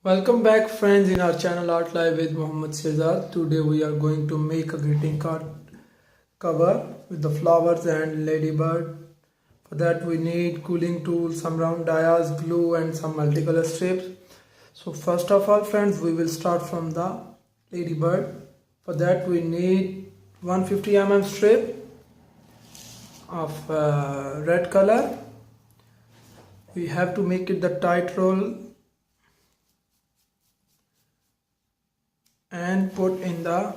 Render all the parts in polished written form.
Welcome back friends in our channel Art Live with Mohammed Shehzad. Today we are going to make a greeting card cover with the flowers and ladybird. For that we need cooling tools, some round dias, glue and some multicolor strips. So first of all friends, we will start from the ladybird. For that we need 150 mm strip of red color. We have to make it the tight roll and put in the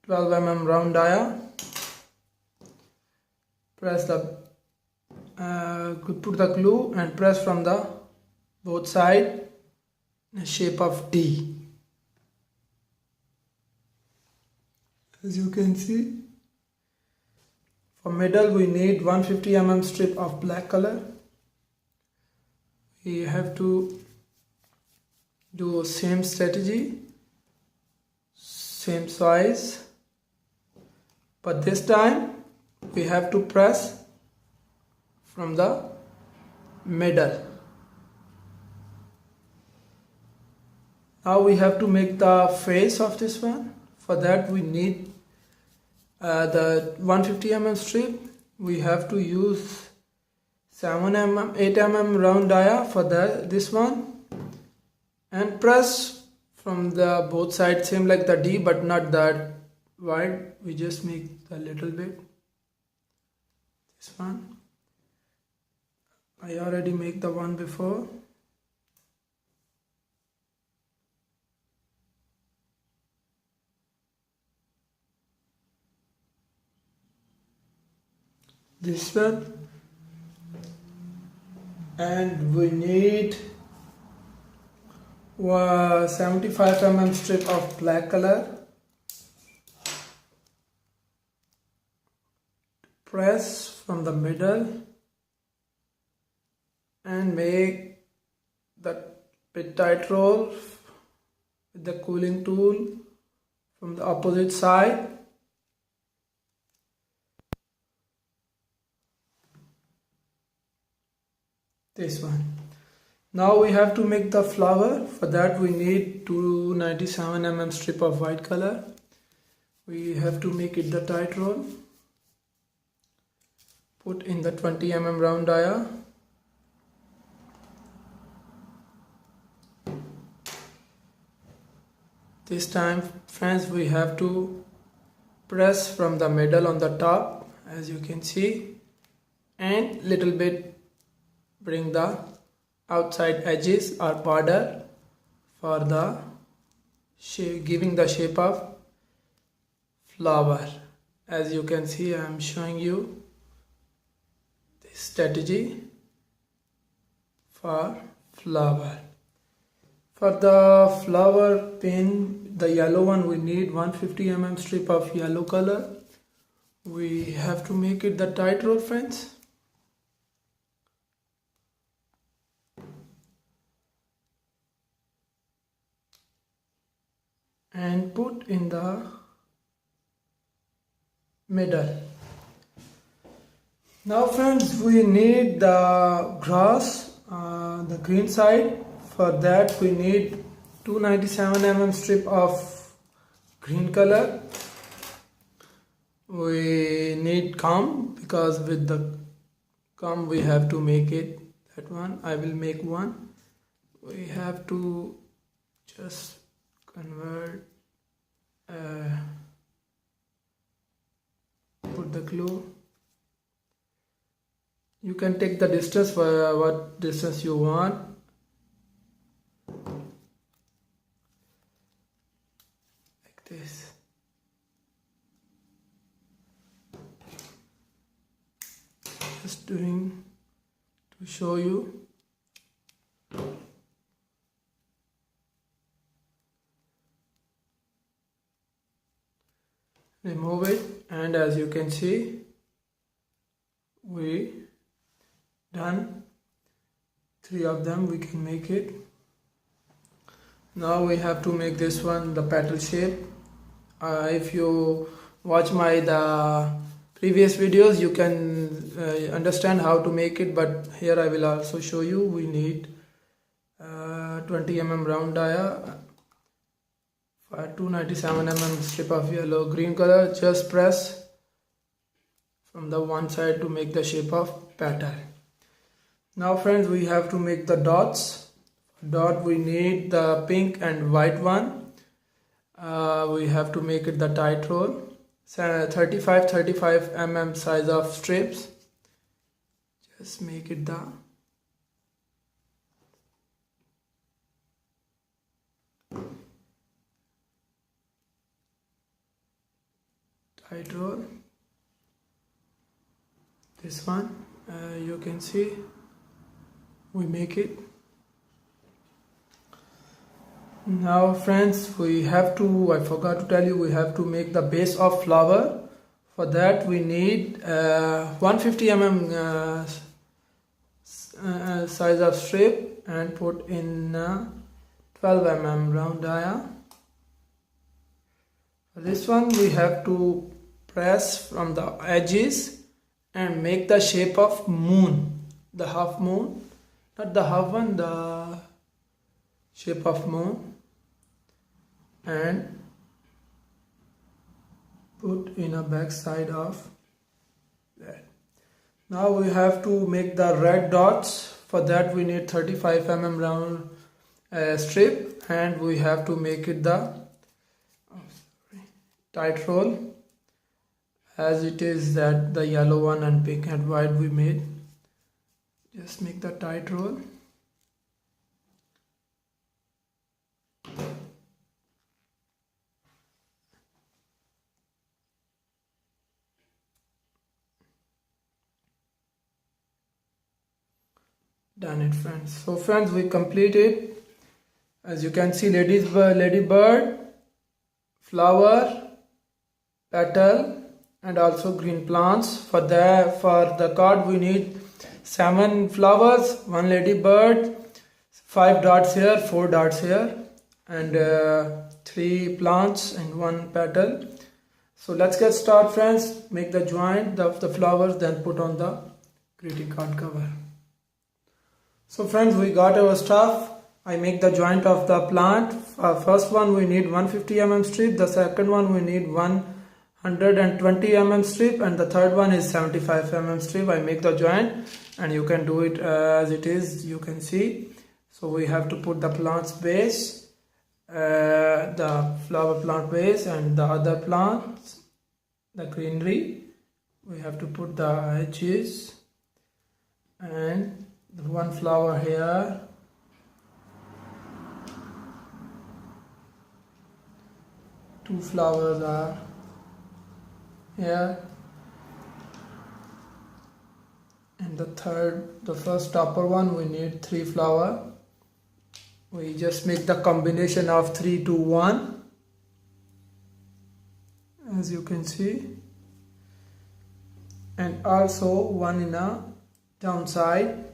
12 mm round dia. Press the put the glue and press from the both side in the shape of D. As you can see, for middle we need 150 mm strip of black color. We have to do same strategy, same size, but this time we have to press from the middle. Now we have to make the face of this one. For that we need the 150 mm strip. We have to use 7 mm 8 mm round dia for this one, and press from the both sides same like the D, but not that wide. We just make a little bit. This one I already make the one before. This one, and we need 75 mm strip of black color. Press from the middle and make the bit tight roll with the cooling tool from the opposite side. This one. Now we have to make the flower. For that we need 297 mm strip of white color. We have to make it the tight roll. Put in the 20 mm round dia. This time friends we have to press from the middle on the top, as you can see, and little bit bring the outside edges or border for the shape, giving the shape of flower. As you can see, I am showing you this strategy for flower. For the flower pin, the yellow one, we need 150 mm strip of yellow color. We have to make it the tight roll friends. And put in the middle. Now friends, we need the grass, the green side. For that we need 297 mm strip of green color. We need gum, because with the gum we have to make it that one. I will make one. We have to just convert, put the glue. You can take the distance for what distance you want. Like this. Just doing to show you. Remove it, and as you can see, we done 3 of them. We can make it. Now we have to make this one the petal shape. If you watch the previous videos, you can understand how to make it, but here I will also show you. We need 20 mm round dia, 297 mm strip of yellow green color. Just press from the one side to make the shape of petal. Now friends, we have to make the dots. Dot we need the pink and white one. We have to make it the tight roll. 35 mm size of strips. Just make it the tight roll. This one, you can see we make it. Now friends, we have to, I forgot to tell you, we have to make the base of flower. For that we need 150 mm size of strip and put in 12 mm round dia. For this one we have to press from the edges and make the shape of moon, the half moon, not the half one, the shape of moon, and put in a back side of that. Now we have to make the red dots. For that we need 35 mm round strip, and we have to make it the tight roll as it is that the yellow one and pink and white we made. Just make the tight roll. Done it friends. So friends, we completed. As you can see, ladybird, flower, petal, and also green plants. For the card we need 7 flowers, 1 ladybird, 5 dots here, 4 dots here, and 3 plants and 1 petal. So let's get started friends. Make the joint of the flowers, then put on the greeting card cover. So friends, we got our stuff. I make the joint of the plant. First one we need 150 mm strip, the second one we need 120 mm strip, and the third one is 75 mm strip. I make the joint, and you can do it as it is, you can see. So we have to put the plant's base, the flower plant base, and the other plants, the greenery. We have to put the edges, and the 1 flower here, two flowers are here, and the first topper one we need 3 flower. We just make the combination of 3 to 1, as you can see, and also 1 in a downside.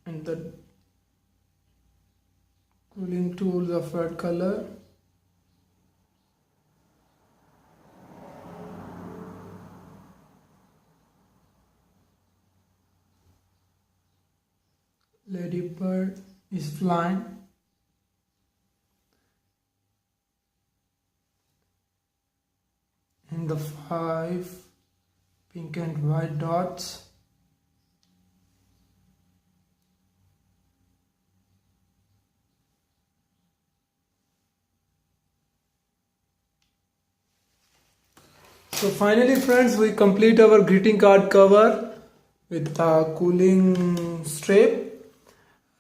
And the quilling tools of red color, ladybird is flying, and the 5 pink and white dots. So finally friends, we complete our greeting card cover with the cooling strip.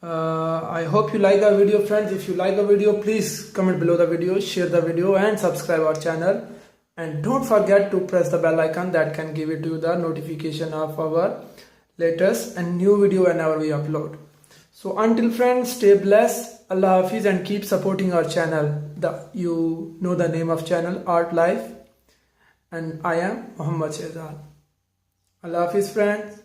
I hope you like our video friends. If you like our video, please comment below the video, share the video and subscribe our channel. And don't forget to press the bell icon that can give it to you the notification of our latest and new video whenever we upload. So until friends, stay blessed, Allah Hafiz, and keep supporting our channel. You know the name of channel, Art Life, and I am Muhammad Shehzad. Allah Hafiz friends.